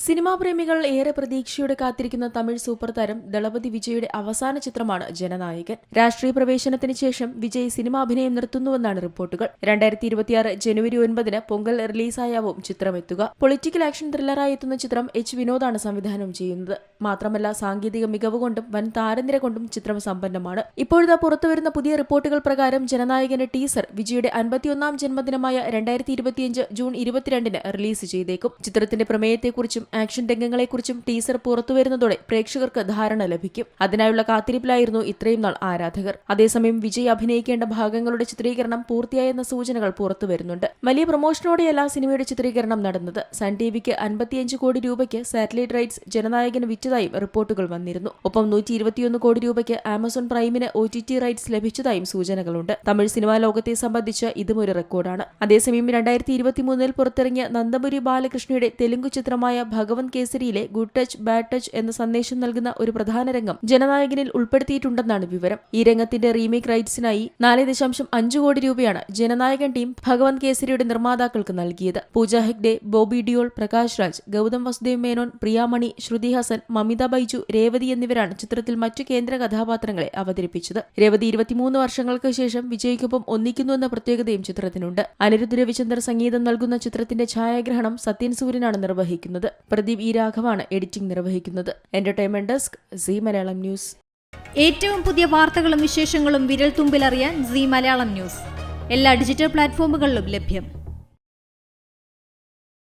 Cinema പ്രേമികൾ ഏറെ പ്രതീക്ഷയോടെ കാത്തിരിക്കുന്ന തമിഴ് സൂപ്പർ താരം ദളപതി വിജയുടെ അവസാന ചിത്രമാണ് ജനനായകൻ. രാഷ്ട്രീയ പ്രവേശനത്തിന് ശേഷം വിജയ് സിനിമാഭിനയം നിർത്തുന്നുവെന്നാണ് റിപ്പോർട്ടുകൾ. 2026 ജനുവരി 9 പൊങ്കൽ റിലീസായാവും ചിത്രമെത്തുക. പൊളിറ്റിക്കൽ ആക്ഷൻ ത്രില്ലറായി എത്തുന്ന ചിത്രം എച്ച് വിനോദാണ് സംവിധാനം ചെയ്യുന്നത്. മാത്രമല്ല സാങ്കേതിക മികവ് കൊണ്ടും വൻ താരനിര കൊണ്ടും ചിത്രം സമ്പന്നമാണ്. ഇപ്പോഴത്തെ പുറത്തുവരുന്ന പുതിയ റിപ്പോർട്ടുകൾ പ്രകാരം ജനനായകന്റെ ടീസർ വിജയുടെ 51ാം ജന്മദിനമായ 2025 ജൂൺ 22 റിലീസ് ചെയ്തേക്കും. ചിത്രത്തിന്റെ പ്രമേയത്തെക്കുറിച്ചും ആക്ഷൻ രംഗങ്ങളെക്കുറിച്ചും ടീസർ പുറത്തുവരുന്നതോടെ പ്രേക്ഷകർക്ക് ധാരണ ലഭിക്കും. അതിനായുള്ള കാത്തിരിപ്പിലായിരുന്നു ഇത്രയും നാൾ ആരാധകർ. അതേസമയം വിജയ് അഭിനയിക്കേണ്ട ഭാഗങ്ങളുടെ ചിത്രീകരണം പൂർത്തിയായെന്ന സൂചനകൾ പുറത്തുവരുന്നുണ്ട്. വലിയ പ്രൊമോഷനോടെയല്ല സിനിമയുടെ ചിത്രീകരണം നടന്നത്. സൺ ടിവിക്ക് 55 കോടി രൂപയ്ക്ക് സാറ്റലൈറ്റ് റൈറ്റ്സ് ജനനായകന് വിറ്റതായും റിപ്പോർട്ടുകൾ വന്നിരുന്നു. ഒപ്പം 121 കോടി രൂപയ്ക്ക് ആമസോൺ പ്രൈമിന് OTT റൈറ്റ്സ് ലഭിച്ചതായും സൂചനകളുണ്ട്. തമിഴ് സിനിമാ ലോകത്തെ സംബന്ധിച്ച് ഇതും ഒരു റെക്കോർഡാണ്. അതേസമയം 2023 പുറത്തിറങ്ങിയ നന്ദമുരി ബാലകൃഷ്ണയുടെ തെലുങ്ക് ചിത്രമായ ഭഗവന്ത് കേസരിയിലെ ഗുഡ് ടച്ച് ബാഡ് ടച്ച് എന്ന സന്ദേശം നൽകുന്ന ഒരു പ്രധാന രംഗം ജനനായകനിൽ ഉൾപ്പെടുത്തിയിട്ടുണ്ടെന്നാണ് വിവരം. ഈ രംഗത്തിന്റെ റീമേക്ക് റൈറ്റ്സിനായി 4.5 കോടി രൂപയാണ് ജനനായകൻ ടീം ഭഗവന്ത് കേസരിയുടെ നിർമ്മാതാക്കൾക്ക് നൽകിയത്. പൂജ ഹെഗ്ഡെ, ബോബി ഡിയോൾ, പ്രകാശ് രാജ്, ഗൗതം വസുദേവ് മേനോൻ, പ്രിയാമണി, ശ്രുതി ഹസൻ, മമിത ബൈജു, രേവതി എന്നിവരാണ് ചിത്രത്തിൽ മറ്റു കേന്ദ്ര കഥാപാത്രങ്ങളെ അവതരിപ്പിച്ചത്. രേവതി 23 വർഷങ്ങൾക്ക് ശേഷം വിജയ്ക്കൊപ്പം ഒന്നിക്കുന്നുവെന്ന പ്രത്യേകതയും ചിത്രത്തിനുണ്ട്. അനിരുദ്ധ് രവിചന്ദർ സംഗീതം നൽകുന്ന ചിത്രത്തിന്റെ ഛായാഗ്രഹണം സത്യൻ സൂര്യനാണ് നിർവഹിക്കുന്നത്. പ്രദീപ് ഇ രാഘവാണ് എഡിറ്റിംഗ് നിർവഹിക്കുന്നത്. Entertainment desk, Zee Malayalam news. ഏറ്റവും പുതിയ വാർത്തകളും വിശേഷങ്ങളും വിരൽ തുമ്പിലറിയാൻ സീ മലയാളം ന്യൂസ് എല്ലാ ഡിജിറ്റൽ പ്ലാറ്റ്ഫോമുകളിലും ലഭ്യം.